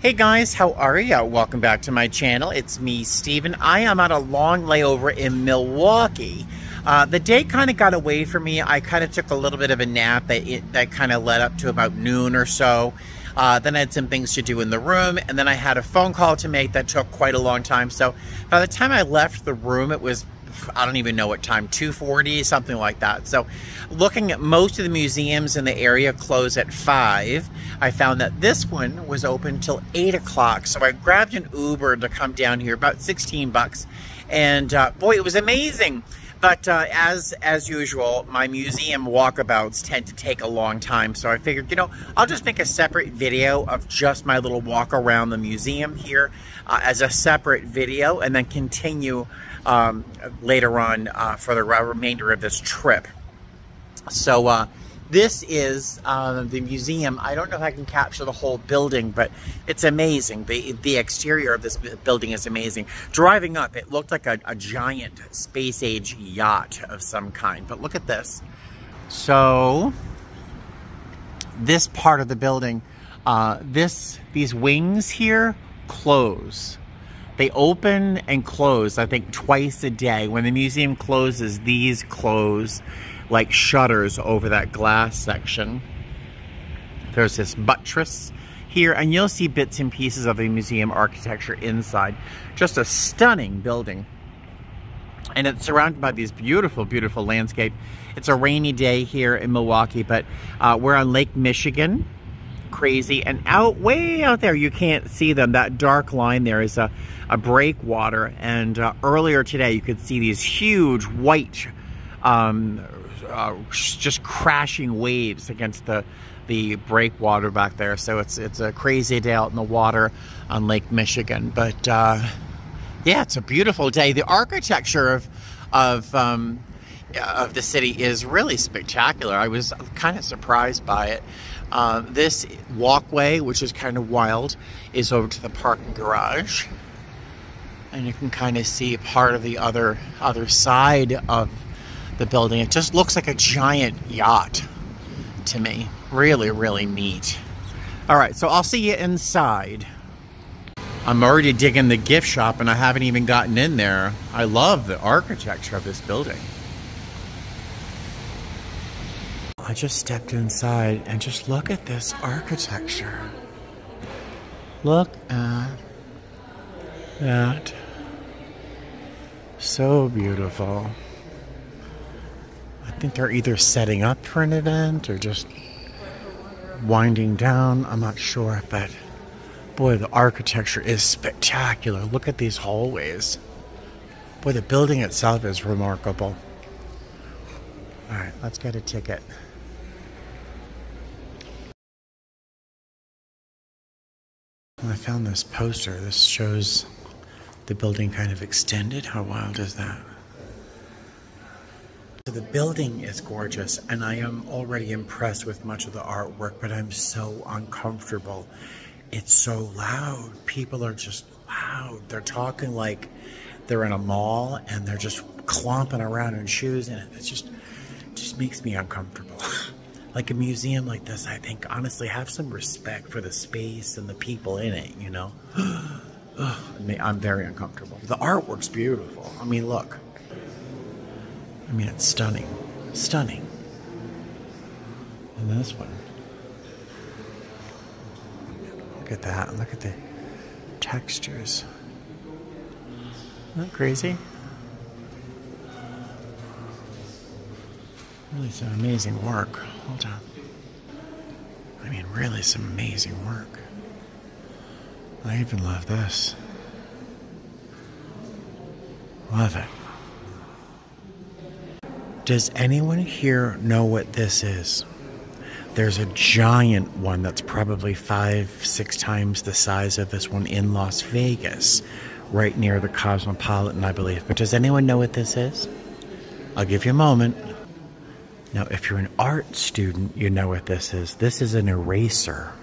Hey guys, how are ya? Welcome back to my channel. It's me, Steven. I am on a long layover in Milwaukee. The day kind of got away from me. I kind of took a little bit of a nap that kind of led up to about noon or so. Then I had some things to do in the room, and then I had a phone call to make that took quite a long time. So by the time I left the room, it was, I don't even know what time, 2:40, something like that. So looking at most of the museums in the area close at 5, I found that this one was open till 8 o'clock. So I grabbed an Uber to come down here, about 16 bucks. And boy, it was amazing. But as usual, my museum walkabouts tend to take a long time. So I figured, you know, I'll just make a separate video of just my little walk around the museum here as a separate video, and then continue later on for the remainder of this trip. So this is the museum. I don't know if I can capture the whole building, but it's amazing. The exterior of this building is amazing. Driving up, it looked like a giant space-age yacht of some kind. But look at this. So this part of the building, these wings here close. They open and close, I think, twice a day. When the museum closes, these close like shutters over that glass section. There's this buttress here, and you'll see bits and pieces of the museum architecture inside. Just a stunning building. And it's surrounded by these beautiful, beautiful landscape. It's a rainy day here in Milwaukee, but we're on Lake Michigan. Crazy. And way out there, you can't see them. That dark line there is a breakwater. And earlier today, you could see these huge white just crashing waves against the breakwater back there. So it's a crazy day out in the water on Lake Michigan. But yeah, it's a beautiful day. The architecture of the city is really spectacular. I was kind of surprised by it. This walkway, which is kind of wild, is over to the parking garage, and you can kind of see part of the other side of the building. It just looks like a giant yacht to me. Really, really neat. All right, so I'll see you inside. I'm already digging the gift shop, and I haven't even gotten in there. I love the architecture of this building. I just stepped inside, and just look at this architecture. Look at that. So beautiful. I think they're either setting up for an event or just winding down. I'm not sure, but boy, the architecture is spectacular. Look at these hallways. Boy, the building itself is remarkable. All right, let's get a ticket. I found this poster. This shows the building kind of extended. How wild is that? So the building is gorgeous, and I am already impressed with much of the artwork, but I'm so uncomfortable. It's so loud. People are just loud. They're talking like they're in a mall, and they're just clomping around in shoes, and it just makes me uncomfortable. Like a museum like this, I think, honestly, have some respect for the space and the people in it, you know? I'm very uncomfortable. The artwork's beautiful. I mean, look. I mean, it's stunning. Stunning. And this one. Look at that. Look at the textures. Isn't that crazy? Really some amazing work. Hold on. I mean, really some amazing work. I even love this. Love it. Does anyone here know what this is? There's a giant one that's probably 5-6 times the size of this one in Las Vegas, right near the Cosmopolitan, I believe. But does anyone know what this is? I'll give you a moment. Now, if you're an art student, you know what this is. This is an eraser.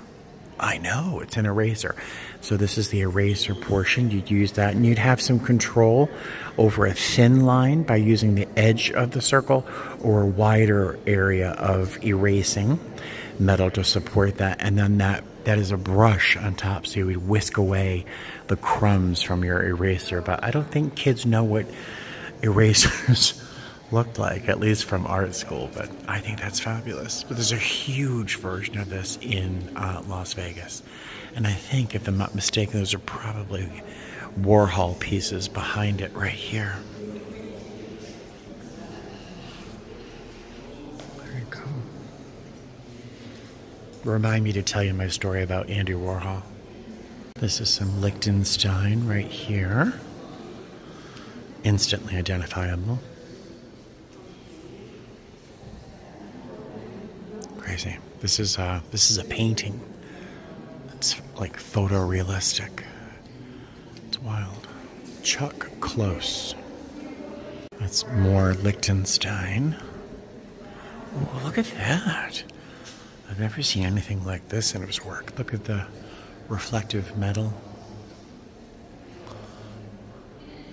I know, it's an eraser. So this is the eraser portion. You'd use that, and you'd have some control over a thin line by using the edge of the circle, or a wider area of erasing metal to support that. And then that that is a brush on top, so you would whisk away the crumbs from your eraser. But I don't think kids know what erasers looked like, at least from art school. But I think that's fabulous. But there's a huge version of this in Las Vegas. And I think, if I'm not mistaken, those are probably Warhol pieces behind it right here. There you go. Remind me to tell you my story about Andy Warhol. This is some Liechtenstein right here. Instantly identifiable. Crazy. This is a painting. It's like photorealistic. It's wild. Chuck Close. That's more Liechtenstein. Oh, look at that. I've never seen anything like this in his work. Look at the reflective metal.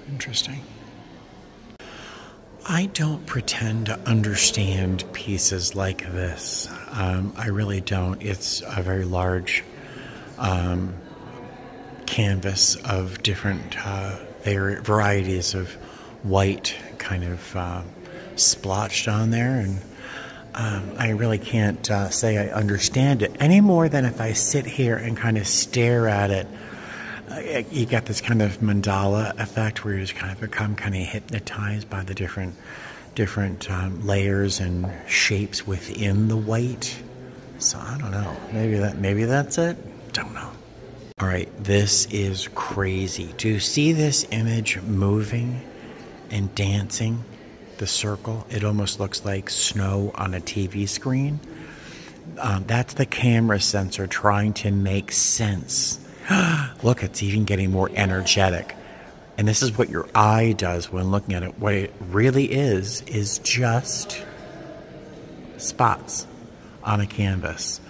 Interesting. I don't pretend to understand pieces like this. I really don't. It's a very large canvas of different varieties of white kind of splotched on there, and I really can't say I understand it any more than if I sit here and kind of stare at it. You get this kind of mandala effect where you just kind of become kind of hypnotized by the different layers and shapes within the white. So I don't know. Maybe that's it. Don't know. All right, this is crazy. Do you see this image moving and dancing? The circle. It almost looks like snow on a TV screen. That's the camera sensor trying to make sense. Look, it's even getting more energetic. And this is what your eye does when looking at it. What it really is just spots on a canvas.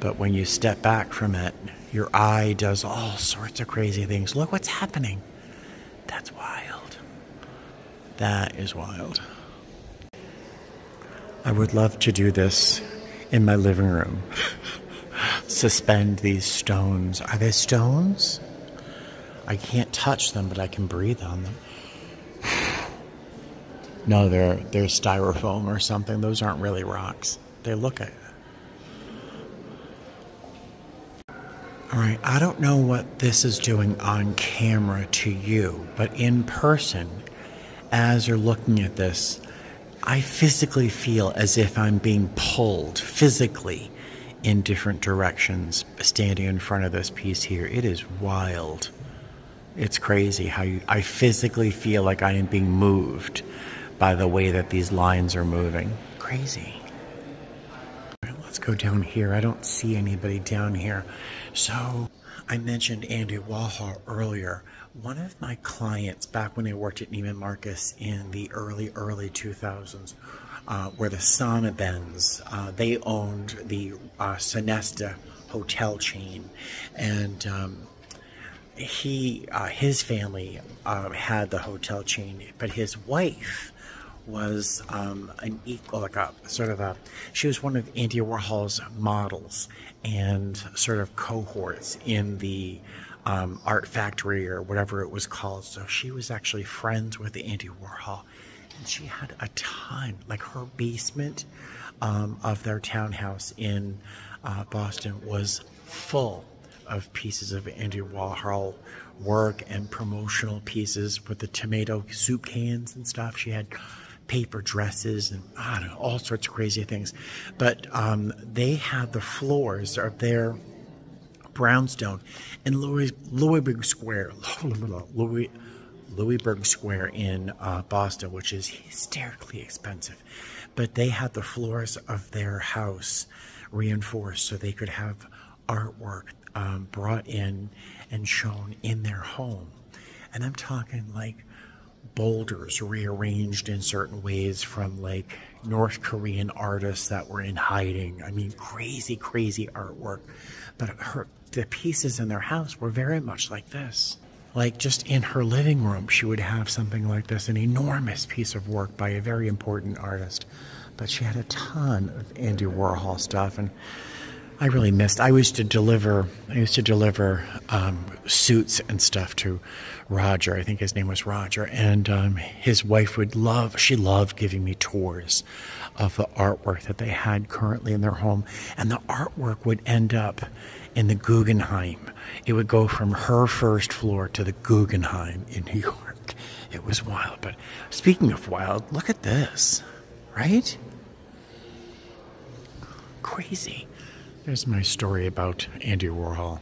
But when you step back from it, your eye does all sorts of crazy things. Look what's happening. That's wild. That is wild. I would love to do this in my living room. Suspend these stones. Are they stones? I can't touch them, but I can breathe on them. No, they're styrofoam or something. Those aren't really rocks. They look at it. All right, I don't know what this is doing on camera to you, but in person, as you're looking at this, I physically feel as if I'm being pulled physically in different directions standing in front of this piece here. It is wild. It's crazy how I physically feel like I am being moved by the way that these lines are moving. Crazy. All right, let's go down here. I don't see anybody down here. So I mentioned Andy Warhol earlier. One of my clients back when I worked at Neiman Marcus in the early 2000s were the Sonnabends. They owned the Sonesta hotel chain, and his family had the hotel chain, but his wife was an equal, like a sort of she was one of Andy Warhol's models and sort of cohorts in the art factory or whatever it was called. So she was actually friends with Andy Warhol, and she had a ton, like her basement of their townhouse in Boston was full of pieces of Andy Warhol work and promotional pieces with the tomato soup cans and stuff. She had paper dresses and I don't know, all sorts of crazy things. But they had the floors of their brownstone in Louisburg Square in Boston, which is hysterically expensive. But they had the floors of their house reinforced so they could have artwork brought in and shown in their home. And I'm talking like boulders rearranged in certain ways from like North Korean artists that were in hiding. I mean, crazy, crazy artwork. But the pieces in their house were very much like this. Like just in her living room, she would have something like this, an enormous piece of work by a very important artist. But she had a ton of Andy Warhol stuff, and I really missed. I used to deliver suits and stuff to Roger. I think his name was Roger, and his wife she loved giving me tours of the artwork that they had currently in their home, and the artwork would end up in the Guggenheim. It would go from her first floor to the Guggenheim in New York. It was wild. But speaking of wild, look at this, right? Crazy. There's my story about Andy Warhol.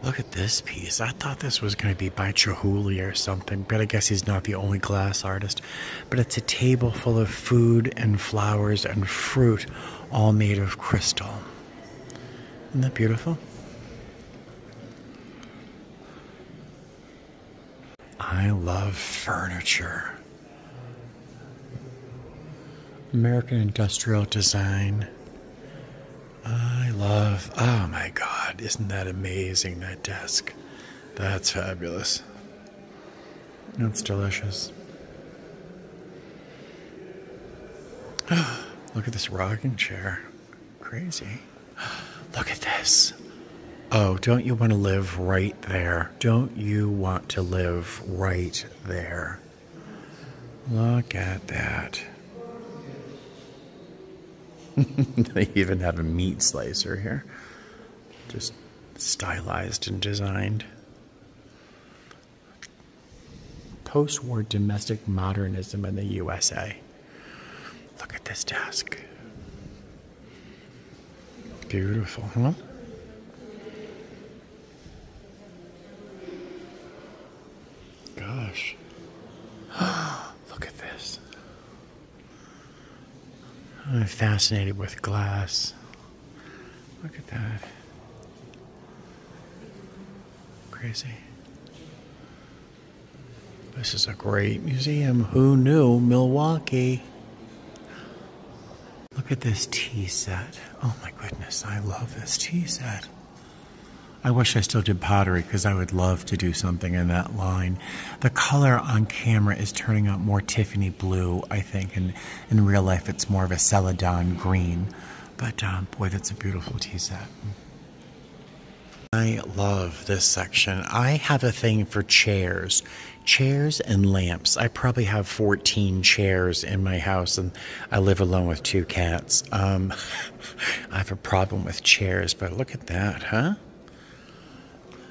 Look at this piece. I thought this was going to be by Chihuly or something, but I guess he's not the only glass artist. But it's a table full of food and flowers and fruit, all made of crystal. Isn't that beautiful? I love furniture. American Industrial Design. I love, oh my God, isn't that amazing, that desk? That's fabulous. That's delicious. Look at this rocking chair. Crazy. Look at this. Oh, don't you want to live right there? Don't you want to live right there? Look at that. They even have a meat slicer here. Just stylized and designed. Post-war domestic modernism in the USA. Look at this desk. Beautiful, huh? Gosh. Look at this. I'm fascinated with glass. Look at that. Crazy. This is a great museum. Who knew? Milwaukee. Look at this tea set. Oh my goodness, I love this tea set. I wish I still did pottery because I would love to do something in that line. The color on camera is turning out more Tiffany blue, I think, and in real life it's more of a celadon green. But boy, that's a beautiful tea set. I love this section. I have a thing for chairs. Chairs and lamps. I probably have 14 chairs in my house, and I live alone with 2 cats. I have a problem with chairs, but look at that, huh?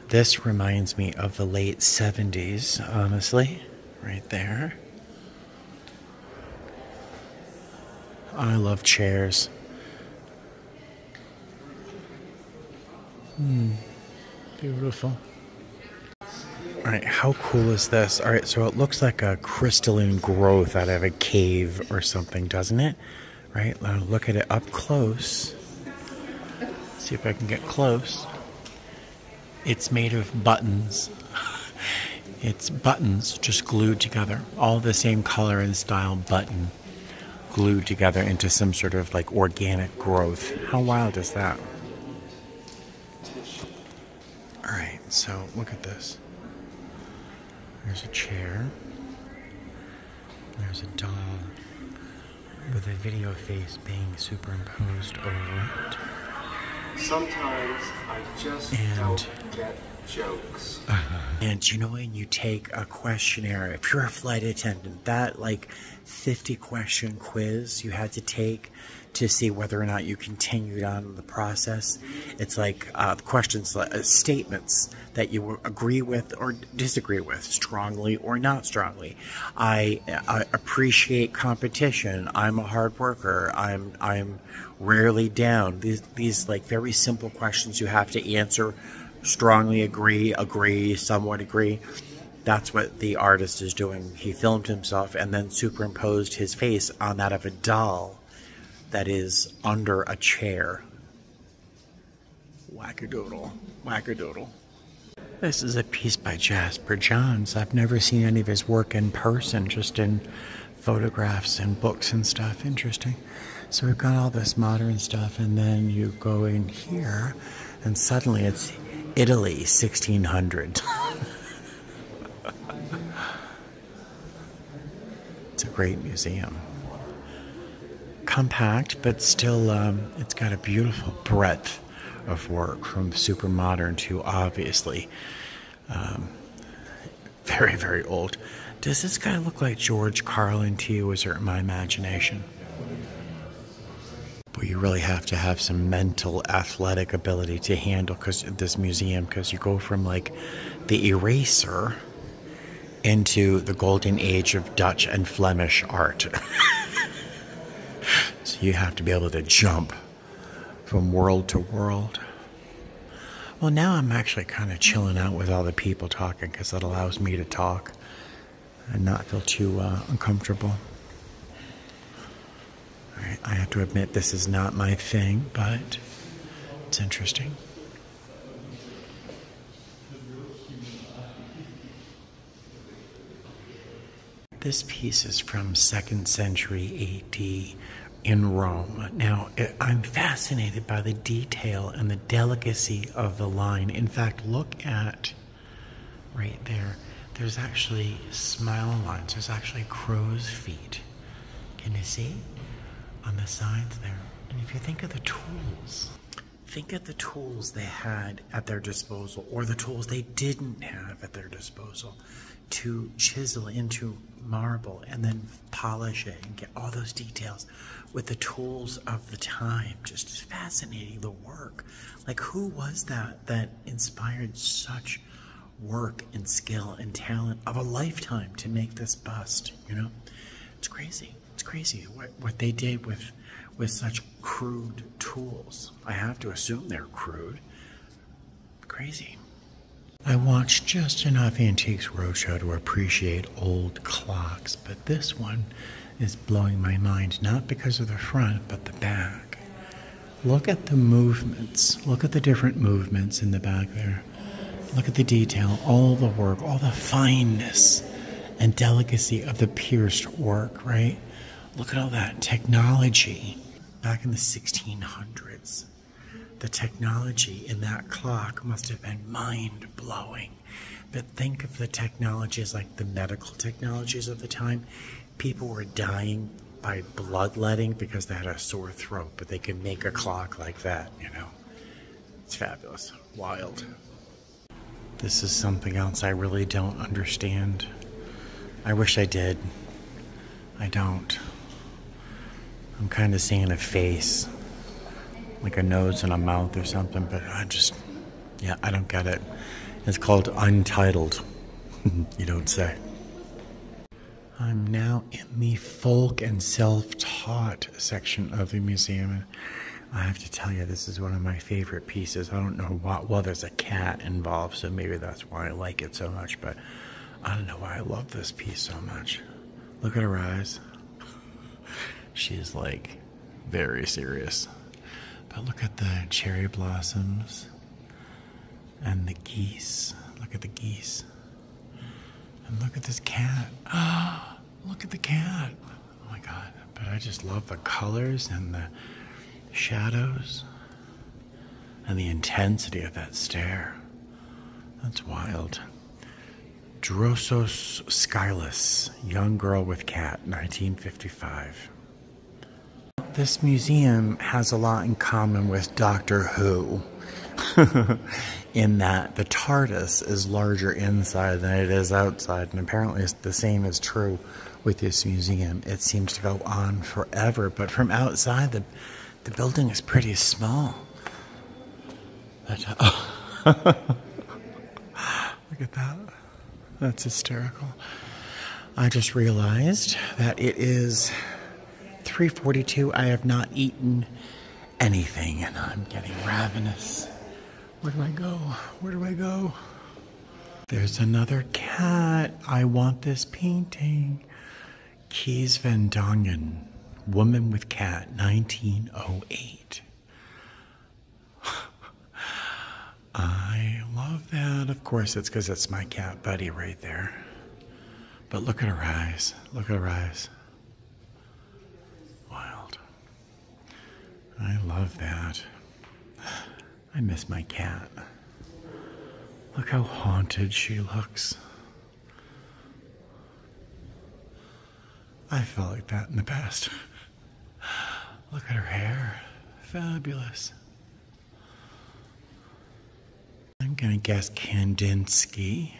This reminds me of the late 70s, honestly, right there. I love chairs. Beautiful. All right, how cool is this? All right, so it looks like a crystalline growth out of a cave or something, doesn't it? Right, now look at it up close. See if I can get close. It's made of buttons. It's buttons just glued together. All the same color and style button glued together into some sort of like organic growth. How wild is that? Alright, so look at this. There's a chair. There's a doll with a video face being superimposed over it. Sometimes I just don't get jokes. And you know, when you take a questionnaire, if you're a flight attendant, that like 50 question quiz you had to take to see whether or not you continued on in the process, it's like questions, statements that you agree with or disagree with, strongly or not strongly. I appreciate competition. I'm a hard worker. I'm rarely down. These like very simple questions you have to answer. Strongly agree, somewhat agree. That's what the artist is doing. He filmed himself and then superimposed his face on that of a doll that is under a chair. Wackadoodle. Wackadoodle. This is a piece by Jasper Johns. I've never seen any of his work in person, just in photographs and books and stuff. Interesting. So we've got all this modern stuff, and then you go in here, and suddenly it's Italy, 1600. It's a great museum. compact, but still, it's got a beautiful breadth of work, from super modern to obviously very, very old. Does this guy look like George Carlin to you, or is it my imagination? But you really have to have some mental athletic ability to handle this museum, because you go from like the eraser into the golden age of Dutch and Flemish art. So you have to be able to jump from world to world. Well, now I'm actually kind of chilling out with all the people talking, because that allows me to talk and not feel too uncomfortable. All right, I have to admit this is not my thing, but it's interesting. This piece is from 2nd century AD in Rome. Now, I'm fascinated by the detail and the delicacy of the line. In fact, look at right there. There's actually smile lines. There's actually crow's feet. Can you see? On the sides there. And if you think of the tools, think of the tools they had at their disposal, or the tools they didn't have at their disposal, to chisel into marble and then polish it and get all those details with the tools of the time. Just fascinating, the work. Like, who was that inspired such work and skill and talent of a lifetime to make this bust, you know? It's crazy. It's crazy what they did with such crude tools. I have to assume they're crude. Crazy. I watched just enough Antiques Roadshow to appreciate old clocks, but this one is blowing my mind, not because of the front, but the back. Look at the movements. Look at the different movements in the back there. Look at the detail, all the work, all the fineness and delicacy of the pierced work, right? Look at all that technology. Back in the 1600s, the technology in that clock must have been mind-blowing. But think of the technologies, like the medical technologies of the time. People were dying by bloodletting because they had a sore throat, but they could make a clock like that, you know. It's fabulous. Wild. This is something else I really don't understand. I wish I did. I don't. I'm kind of seeing a face, like a nose and a mouth or something, but I don't get it. It's called Untitled. You don't say. I'm now in the folk and self-taught section of the museum, and I have to tell you, this is one of my favorite pieces. I don't know why. Well, there's a cat involved, so maybe that's why I like it so much, but I don't know why I love this piece so much. Look at her eyes. She's like very serious. But look at the cherry blossoms and the geese. Look at the geese. And look at this cat. Ah, look at the cat. Oh my God. But I just love the colors and the shadows and the intensity of that stare. That's wild. Drosos Skylus, young girl with cat, 1955. This museum has a lot in common with Doctor Who, in that the TARDIS is larger inside than it is outside, and apparently the same is true with this museum. It seems to go on forever, but from outside the building is pretty small. But, look at that. That's hysterical. I just realized that it is 3:42. I have not eaten anything, and I'm getting ravenous. Where do I go? Where do I go? There's another cat. I want this painting. Kees van Dongen, Woman with Cat, 1908. I love that. Of course, it's because it's my cat buddy right there. But look at her eyes. Look at her eyes. Wild. I love that. I miss my cat. Look how haunted she looks. I felt like that in the past. Look at her hair. Fabulous. I'm gonna guess Kandinsky.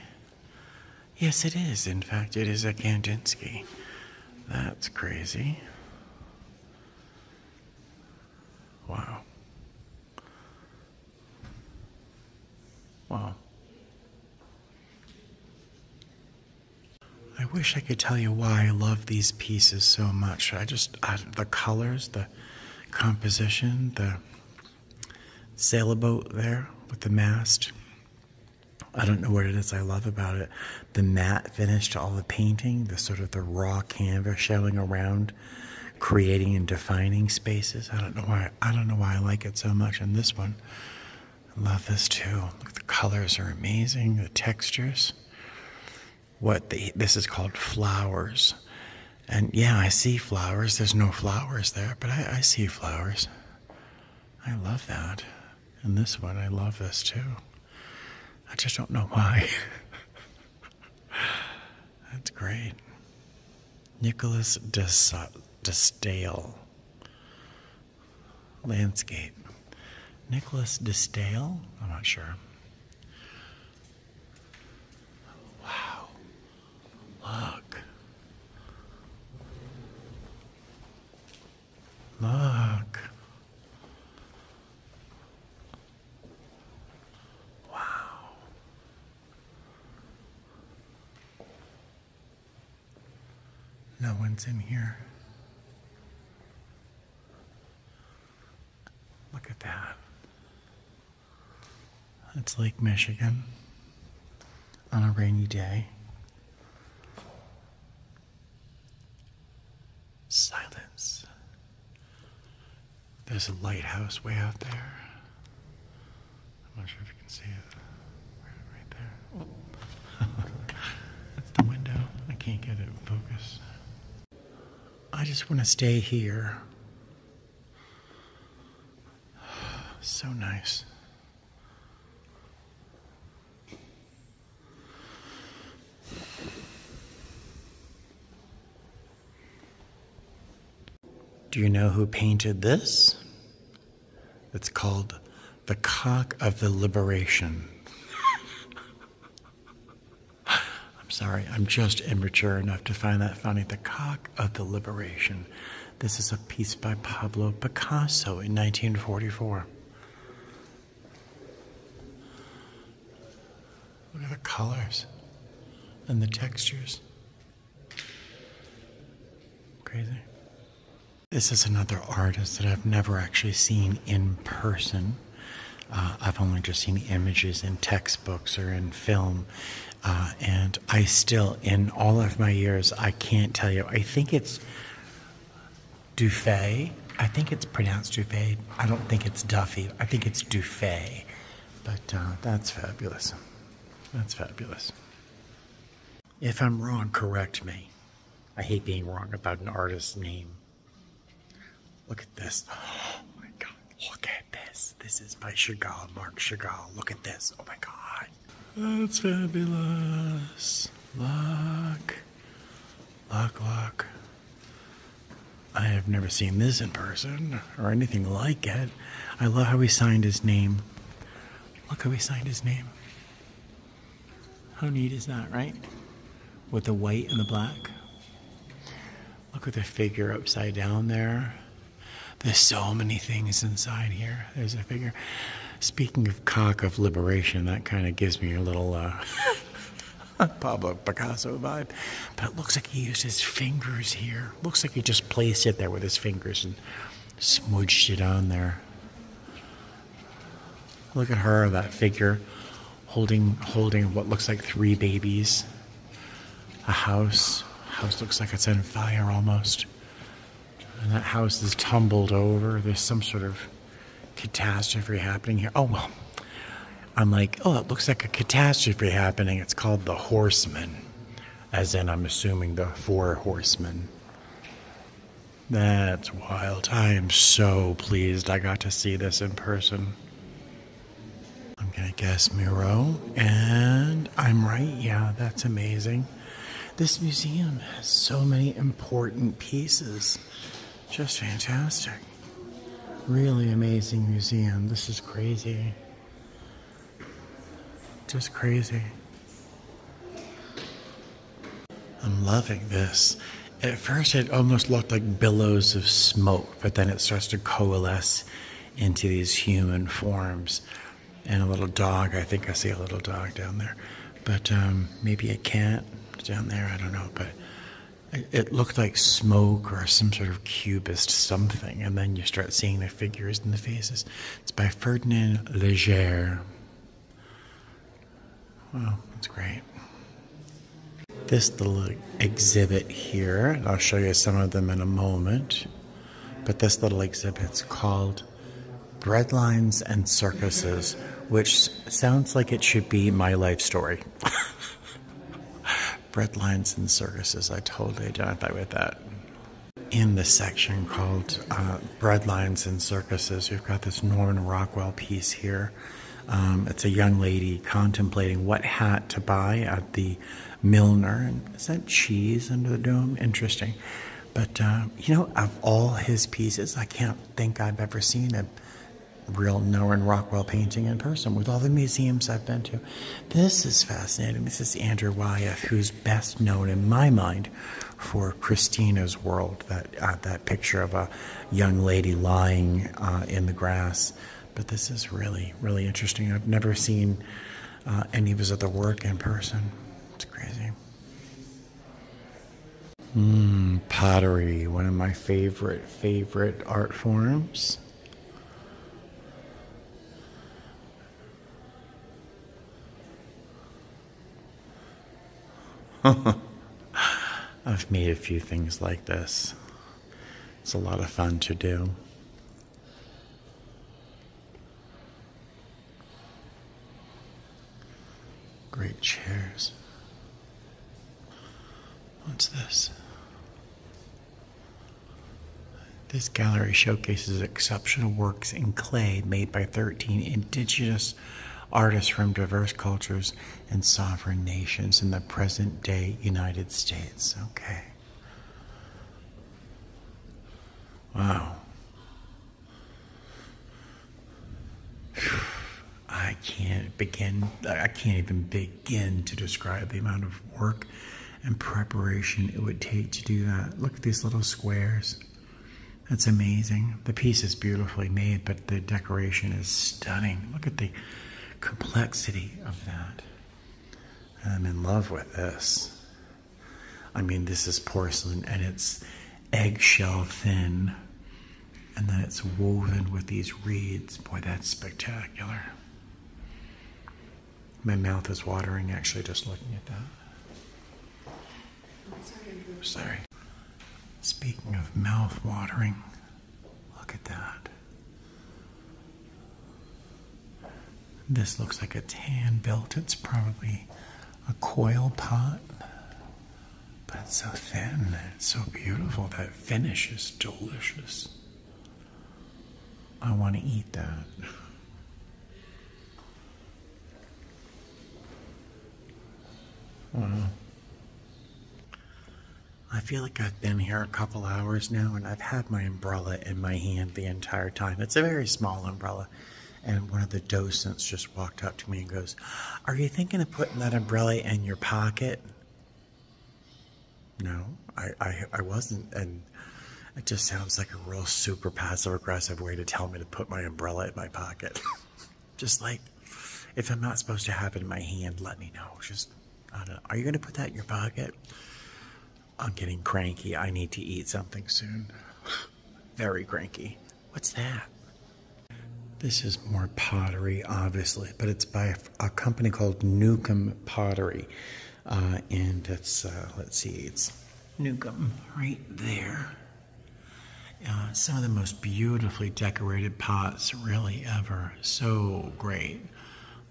Yes, it is. In fact, it is a Kandinsky. That's crazy. Wow. Wow. I wish I could tell you why I love these pieces so much. The colors, the composition, the sailboat there with the mast. I don't know what it is I love about it. The matte finish to all the painting, the sort of the raw canvas showing around, creating and defining spaces. I don't know why I like it so much. And this one, I love this too. Look, the colors are amazing, the textures. This is called flowers. And yeah, I see flowers. There's no flowers there, but I see flowers. I love that. And this one, I love this too. I just don't know why. That's great. Nicholas de Stael. Landscape. Nicholas de Stael? I'm not sure. Wow. Look. Look. No one's in here. Look at that. It's Lake Michigan on a rainy day. Silence. There's a lighthouse way out there. I'm not sure if you can see it. Right there. That's the window. I can't get it in focus. I just want to stay here. So nice. Do you know who painted this? It's called The Cock of the Liberation. Sorry, I'm just immature enough to find that funny. The Cock of the Liberation. This is a piece by Pablo Picasso in 1944. Look at the colors and the textures. Crazy. This is another artist that I've never actually seen in person. I've only just seen images in textbooks or in film. And I still, in all of my years, I can't tell you. I think it's Dufay. I think it's pronounced Dufay. I don't think it's Duffy. I think it's Dufay. But that's fabulous. That's fabulous. If I'm wrong, correct me. I hate being wrong about an artist's name. Look at this. Oh my God. Look at this. This is by Chagall, Marc Chagall. Look at this. Oh my God. That's fabulous. Look. Look, look. I have never seen this in person or anything like it. I love how he signed his name. Look how he signed his name. How neat is that, right? With the white and the black. Look at the figure upside down there. There's so many things inside here. There's a figure. Speaking of Cock of Liberation, that kind of gives me a little Pablo Picasso vibe. But it looks like he used his fingers here. Looks like he just placed it there with his fingers and smudged it on there. Look at her, that figure, holding what looks like 3 babies. A house. House looks like it's on fire almost. And that house is tumbled over. There's some sort of catastrophe happening here. Oh, well. I'm like, oh, it looks like a catastrophe happening. It's called the Horsemen. As in, I'm assuming the 4 horsemen. That's wild. I am so pleased I got to see this in person. I'm going to guess Miro. And I'm right. Yeah, that's amazing. This museum has so many important pieces. Just fantastic. Really amazing museum. This is crazy. Just crazy. I'm loving this. At first it almost looked like billows of smoke, but then it starts to coalesce into these human forms. And a little dog, I think I see a little dog down there. But maybe a cat down there, I don't know. But it looked like smoke or some sort of cubist something. And then you start seeing the figures and the faces. It's by Ferdinand Leger. Wow, that's great. This little exhibit here, and I'll show you some of them in a moment, but this little exhibit's called Breadlines and Circuses, which sounds like it should be my life story. Breadlines and Circuses, I totally identify with that. In the section called Breadlines and Circuses, we've got this Norman Rockwell piece here. It's a young lady contemplating what hat to buy at the Milner. And is that cheese under the dome? Interesting. But, you know, of all his pieces, I can't think I've ever seen a real Norman Rockwell painting in person with all the museums I've been to. This is fascinating. This is Andrew Wyeth, who's best known in my mind for Christina's World, that picture of a young lady lying in the grass. But this is really, really interesting. I've never seen any of his other work in person. It's crazy. Pottery, one of my favorite art forms. I've made a few things like this. It's a lot of fun to do. Great chairs. What's this? This gallery showcases exceptional works in clay made by 13 indigenous artists from diverse cultures and sovereign nations in the present-day United States. Okay. Wow. I can't even begin to describe the amount of work and preparation it would take to do that. Look at these little squares. That's amazing. The piece is beautifully made, but the decoration is stunning. Look at the complexity of that. I'm in love with this. I mean, this is porcelain and it's eggshell thin, and then it's woven with these reeds. Boy, that's spectacular. My mouth is watering actually just looking at that. Sorry. Speaking of mouth watering, look at that. This looks like it's hand built. It's probably a coil pot, but it's so thin. It's so beautiful. That finish is delicious. I want to eat that. Wow. I feel like I've been here a couple hours now, and I've had my umbrella in my hand the entire time. It's a very small umbrella. And one of the docents just walked up to me and goes, "Are you thinking of putting that umbrella in your pocket?" No, I wasn't. And it just sounds like a real super passive-aggressive way to tell me to put my umbrella in my pocket. Just like, if I'm not supposed to have it in my hand, let me know. Just, I don't know. Are you going to put that in your pocket? I'm getting cranky. I need to eat something soon. Very cranky. What's that? This is more pottery, obviously, but it's by a company called Newcomb Pottery. And it's, let's see, it's Newcomb right there. Some of the most beautifully decorated pots really ever. So great.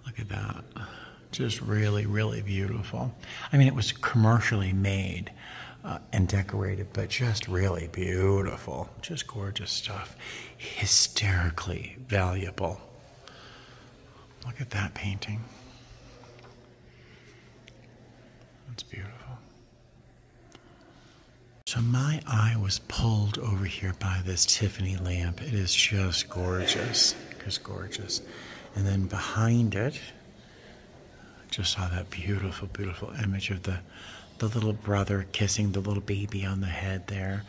Look at that. Just really, really beautiful. I mean, it was commercially made and decorated, but just really beautiful. Just gorgeous stuff. Hysterically valuable. Look at that painting. That's beautiful. So my eye was pulled over here by this Tiffany lamp. It is just gorgeous, just gorgeous. And then behind it, just saw that beautiful, beautiful image of the little brother kissing the little baby on the head there.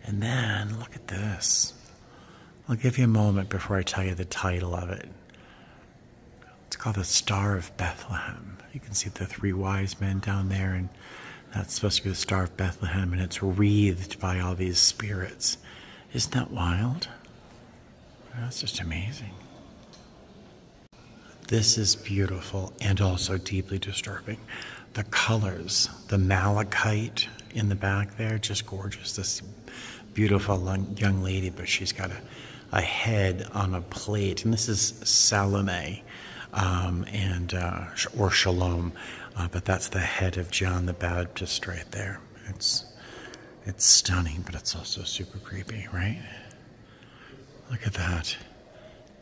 And then look at this. I'll give you a moment before I tell you the title of it. It's called the Star of Bethlehem. You can see the three wise men down there, and that's supposed to be the Star of Bethlehem, and it's wreathed by all these spirits. Isn't that wild? That's just amazing. This is beautiful and also deeply disturbing. The colors, the malachite in the back there, just gorgeous. This beautiful young lady, but she's got a head on a plate, and this is Salome, or Shalom, but that's the head of John the Baptist right there. It's stunning, but it's also super creepy, right? Look at that.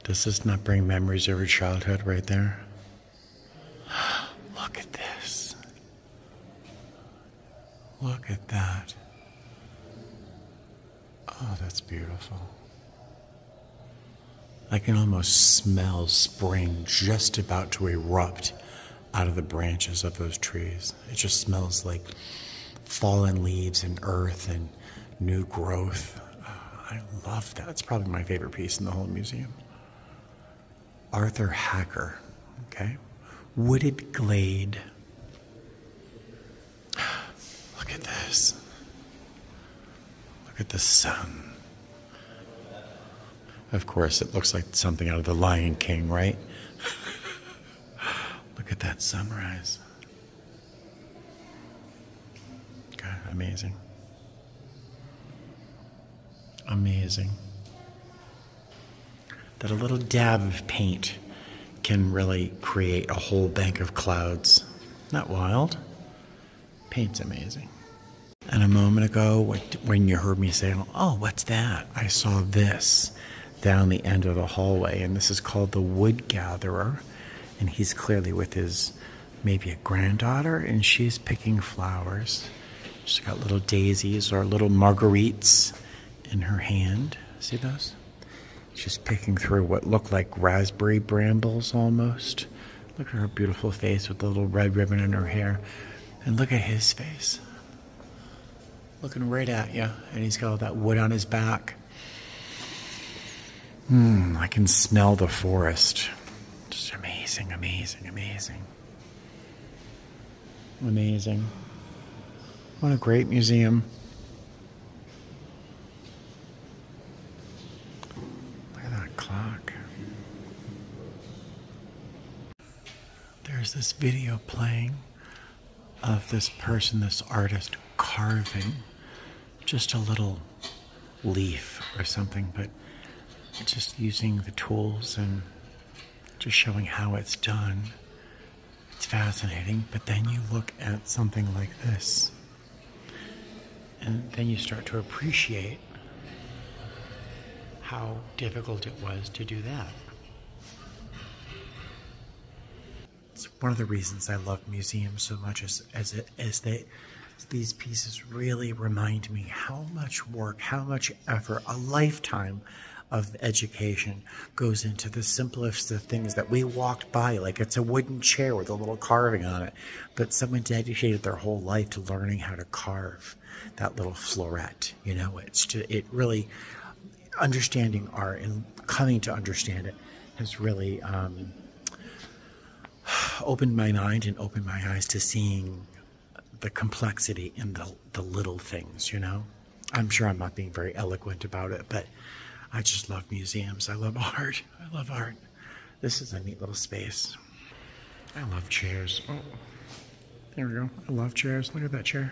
Does this not bring memories of your childhood right there? Look at this. Look at that. Oh, that's beautiful. I can almost smell spring just about to erupt out of the branches of those trees. It just smells like fallen leaves and earth and new growth. I love that. It's probably my favorite piece in the whole museum. Arthur Hacker, okay? Wooded glade. Look at this. Look at the sun. Of course, it looks like something out of The Lion King, right? Look at that sunrise. God, amazing. Amazing. That a little dab of paint can really create a whole bank of clouds. Not wild? Paint's amazing. And a moment ago, when you heard me say, oh, what's that? I saw this down the end of the hallway, and this is called the Wood Gatherer, and he's clearly with his, maybe a granddaughter, and she's picking flowers. She's got little daisies or little marguerites in her hand. See those? She's picking through what look like raspberry brambles almost. Look at her beautiful face with the little red ribbon in her hair. And look at his face. Looking right at you. And he's got all that wood on his back. I can smell the forest. Just amazing, amazing, amazing. Amazing. What a great museum. Look at that clock. There's this video playing of this person, this artist, carving just a little leaf or something, but just using the tools and just showing how it's done. It's fascinating, but then you look at something like this, and then you start to appreciate how difficult it was to do that. It's one of the reasons I love museums so much as these pieces really remind me how much work, how much effort, a lifetime of education goes into the simplest of things that we walked by, like it's a wooden chair with a little carving on it, but someone dedicated their whole life to learning how to carve that little floret. You know, it really, understanding art and coming to understand it has really opened my mind and opened my eyes to seeing the complexity in the little things, you know. I'm sure I'm not being very eloquent about it, but I just love museums. I love art. I love art. This is a neat little space. I love chairs. Oh, there we go. I love chairs. Look at that chair.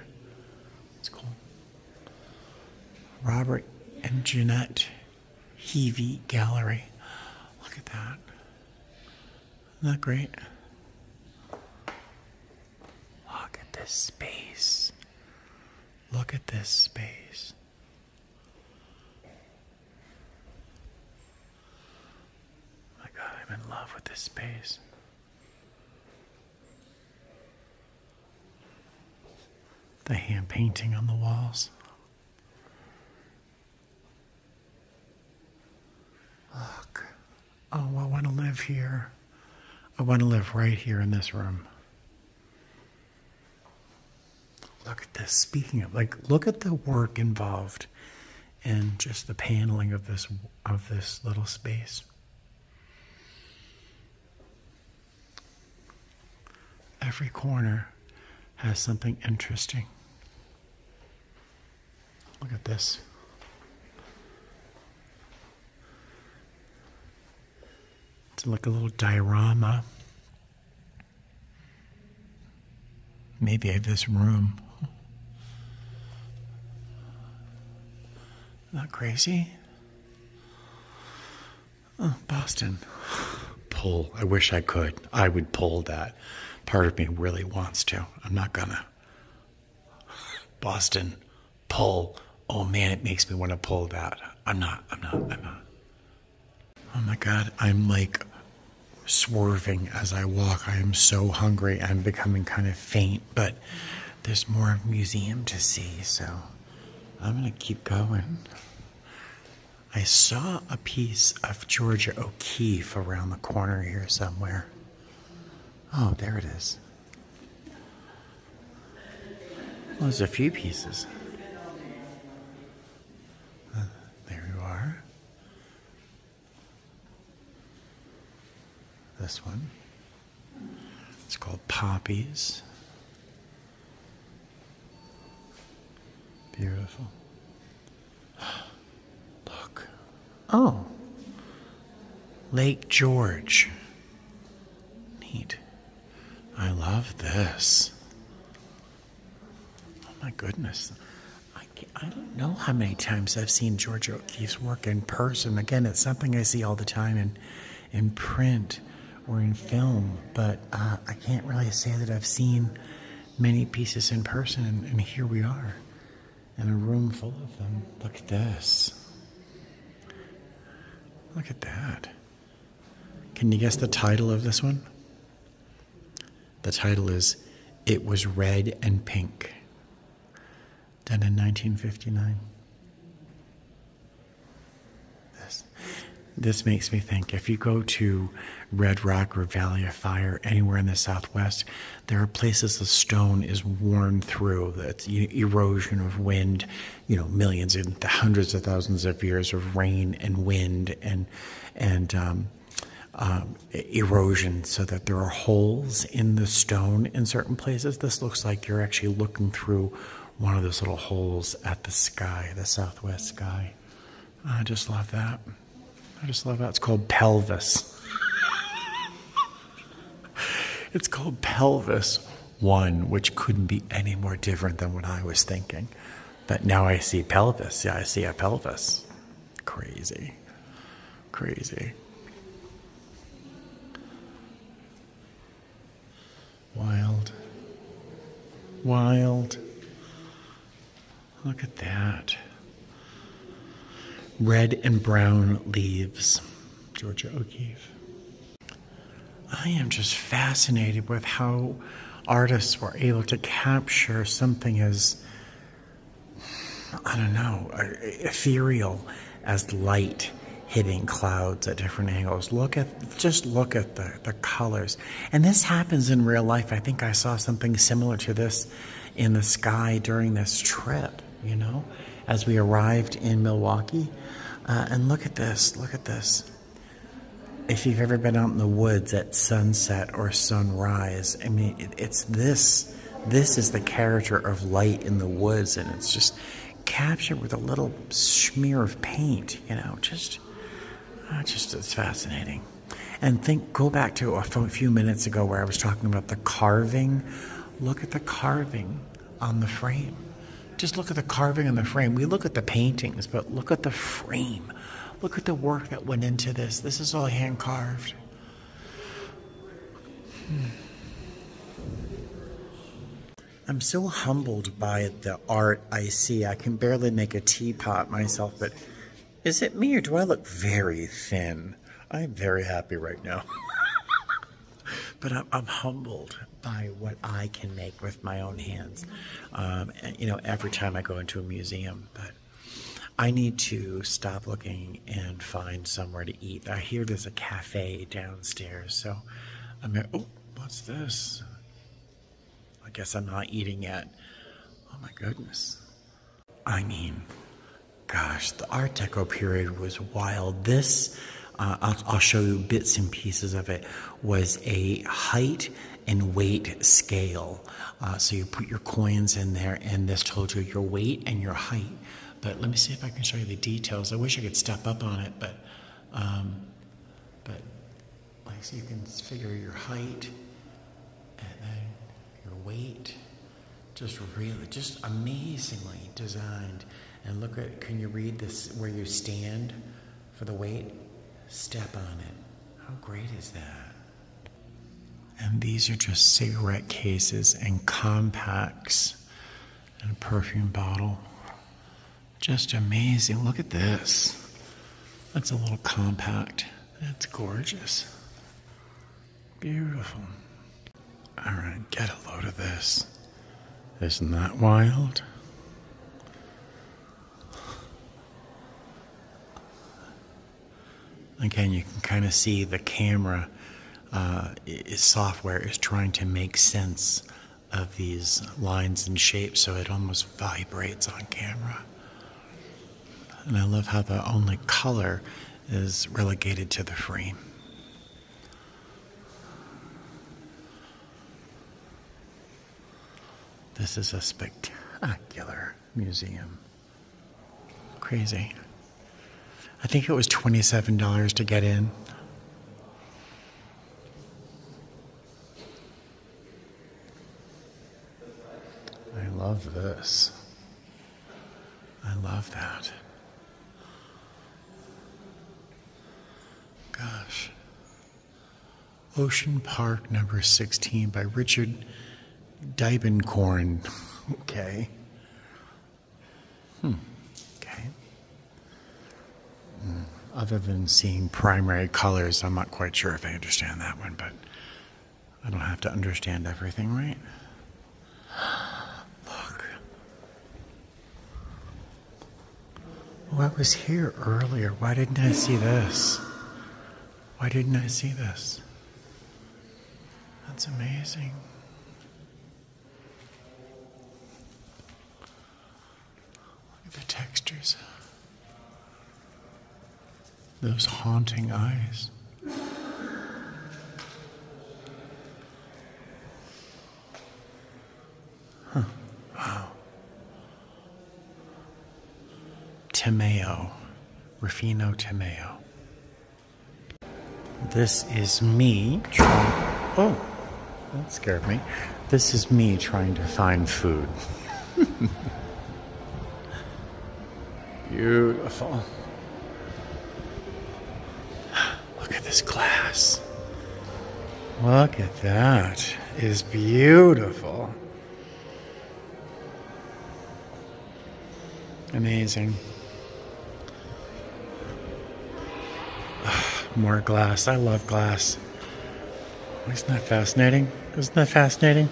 It's cool. Robert and Jeanette Heavey Gallery. Look at that. Isn't that great? Look at this space. Look at this space. My God, I'm in love with this space. The hand painting on the walls. Oh, I want to live here. I want to live right here in this room. Look at this. Speaking of, like, look at the work involved in just the paneling of this little space. Every corner has something interesting. Look at this. It's like a little diorama. Maybe of this room. Not crazy? Oh, Boston. Pull. I wish I could. I would pull that. Part of me really wants to. I'm not gonna. Boston. Pull. Oh man, it makes me want to pull that. I'm not. Oh my God, I'm like swerving as I walk. I am so hungry. I'm becoming kind of faint, but there's more museum to see, so I'm gonna keep going. I saw a piece of Georgia O'Keeffe around the corner here somewhere. Oh, there it is. Well, there's a few pieces. There you are. This one. It's called Poppies. Beautiful. Look. Oh. Lake George. Neat. I love this. Oh my goodness. I don't know how many times I've seen Georgia O'Keeffe's work in person. Again, it's something I see all the time in print or in film, but I can't really say that I've seen many pieces in person, and here we are in a room full of them. Look at this. Look at that. Can you guess the title of this one? The title is It Was Red and Pink, done in 1959. This makes me think, if you go to Red Rock or Valley of Fire, anywhere in the Southwest, there are places the stone is worn through. That's erosion of wind, millions and hundreds of thousands of years of rain and wind and erosion, so that there are holes in the stone in certain places. This looks like you're actually looking through one of those little holes at the sky, the southwest sky. I just love that. It's called pelvis. It's called Pelvis 1, which couldn't be any more different than what I was thinking. But now I see pelvis. Yeah, I see a pelvis. Crazy. Crazy. Wild. Wild. Look at that. Red and brown leaves. Georgia O'Keeffe. I am just fascinated with how artists were able to capture something as, ethereal as light hitting clouds at different angles. Just look at the colors. And this happens in real life. I think I saw something similar to this in the sky during this trip, as we arrived in Milwaukee. And look at this. If you've ever been out in the woods at sunset or sunrise, I mean, it's this. This is the character of light in the woods, and it's just captured with a little smear of paint, just it's fascinating. And go back to a few minutes ago where I was talking about the carving. Look at the carving on the frame. Just look at the carving on the frame. We look at the paintings, but look at the frame. Look at the work that went into this. This is all hand carved. I'm so humbled by the art I see. I can barely make a teapot myself, but is it me or do I look very thin? I'm very happy right now. But I'm humbled by what I can make with my own hands, every time I go into a museum. But I need to stop looking and find somewhere to eat. I hear there's a cafe downstairs, so I'm gonna, oh, what's this? I guess I'm not eating yet. Oh my goodness. I mean, gosh, the Art Deco period was wild. This, I'll show you bits and pieces of it, was a height and weight scale. So you put your coins in there, and this told you your weight and your height. But let me see if I can show you the details. I wish I could step up on it, but like, so you can figure your height and then your weight. Just really, just amazingly designed. And look at, can you read this where you stand for the weight? Step on it. How great is that? And these are just cigarette cases and compacts and a perfume bottle. Just amazing. Look at this. That's a little compact. That's gorgeous. Beautiful. All right, get a load of this. Isn't that wild? Again, you can kind of see the camera software is trying to make sense of these lines and shapes, so it almost vibrates on camera. And I love how the only color is relegated to the frame. This is a spectacular museum. Crazy. I think it was $27 to get in. I love this. I love that. Gosh. Ocean Park number 16 by Richard Diebenkorn. Okay. Okay. Other than seeing primary colors, I'm not quite sure if I understand that one, but I don't have to understand everything, right? Look. Oh, I was here earlier. Why didn't I see this? Why didn't I see this? That's amazing. Look at the textures. Those haunting eyes. Huh. Wow. Timeo. Rufino Timeo. This is me trying... Oh, that scared me. This is me trying to find food. Beautiful. Look at this glass. Look at that. It is beautiful. Amazing. More glass. I love glass. Isn't that fascinating? Isn't that fascinating?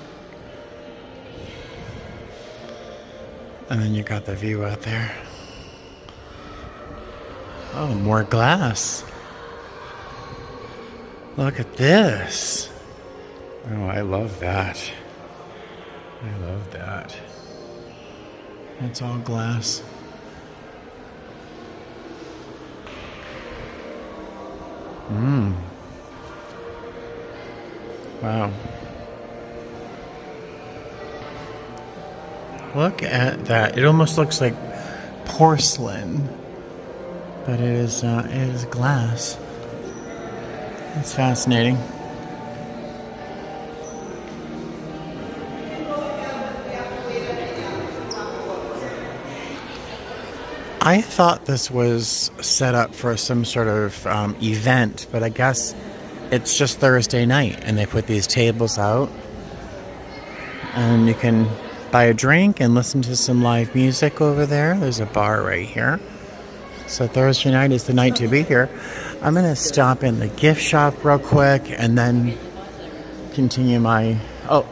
And then you got the view out there. Oh, more glass. Look at this. Oh, I love that. I love that. It's all glass. Wow. Look at that. It almost looks like porcelain, but it is glass. It's fascinating. I thought this was set up for some sort of event, but I guess it's just Thursday night, and they put these tables out, and you can buy a drink and listen to some live music over there. There's a bar right here. So Thursday night is the night to be here. I'm going to stop in the gift shop real quick and then continue my... Oh,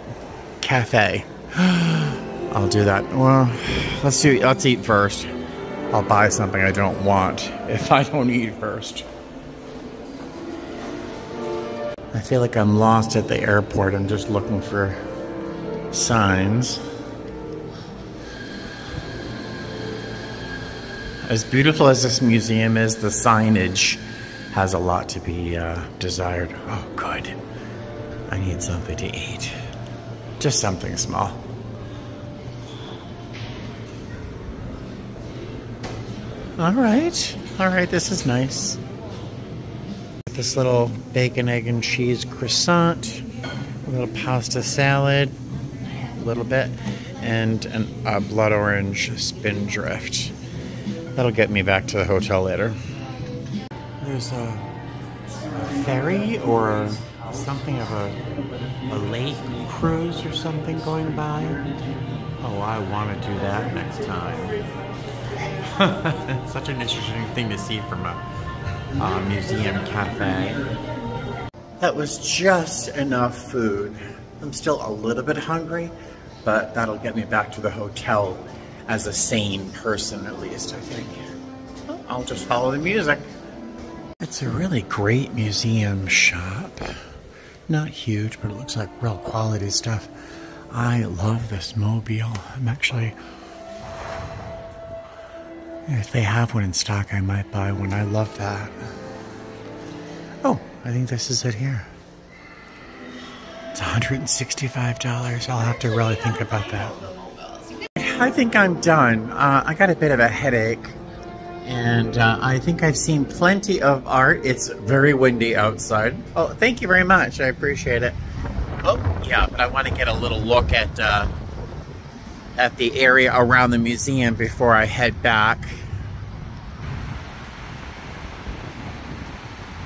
cafe. I'll do that. Well, let's eat first. I'll buy something I don't want if I don't eat first. I feel like I'm lost at the airport. I'm just looking for signs. As beautiful as this museum is, the signage has a lot to be desired. Oh, good. I need something to eat. Just something small. All right, this is nice. This little bacon, egg, and cheese croissant, a little pasta salad, a little bit, and a blood orange spindrift. That'll get me back to the hotel later. There's a ferry or something of a lake cruise or something going by. Oh, I want to do that next time. Such an interesting thing to see from a museum cafe. That was just enough food. I'm still a little bit hungry, but that'll get me back to the hotel as a sane person, at least, I think. Well, I'll just follow the music. It's a really great museum shop. Not huge, but it looks like real quality stuff. I love this mobile. I'm actually... If they have one in stock, I might buy one. I love that. Oh, I think this is it here. It's $165. I'll have to really think about that. I think I'm done. I got a bit of a headache. And I think I've seen plenty of art. It's very windy outside. Oh, thank you very much. I appreciate it. Oh, yeah, but I want to get a little look at the area around the museum before I head back.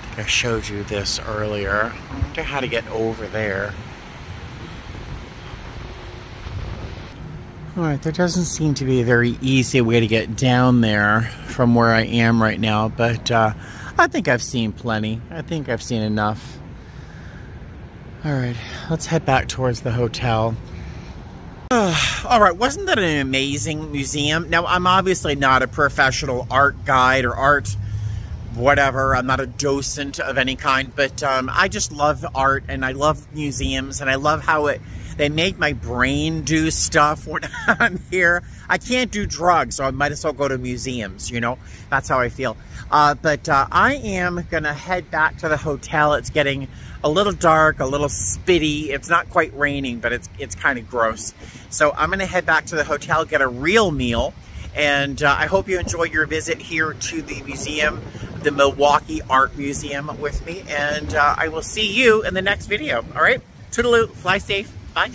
I think I showed you this earlier. I wonder how to get over there. Alright, there doesn't seem to be a very easy way to get down there from where I am right now, but I think I've seen plenty. I think I've seen enough. Alright, let's head back towards the hotel. Alright, wasn't that an amazing museum? Now, I'm obviously not a professional art guide or art whatever. I'm not a docent of any kind, but I just love art and I love museums and I love how they make my brain do stuff when I'm here. I can't do drugs, so I might as well go to museums, you know? That's how I feel. But I am gonna head back to the hotel. It's getting a little dark, a little spitty. It's not quite raining, but it's kind of gross. So I'm gonna head back to the hotel, get a real meal, and I hope you enjoy your visit here to the museum, the Milwaukee Art Museum with me, and I will see you in the next video, all right? Toodaloo, fly safe, bye.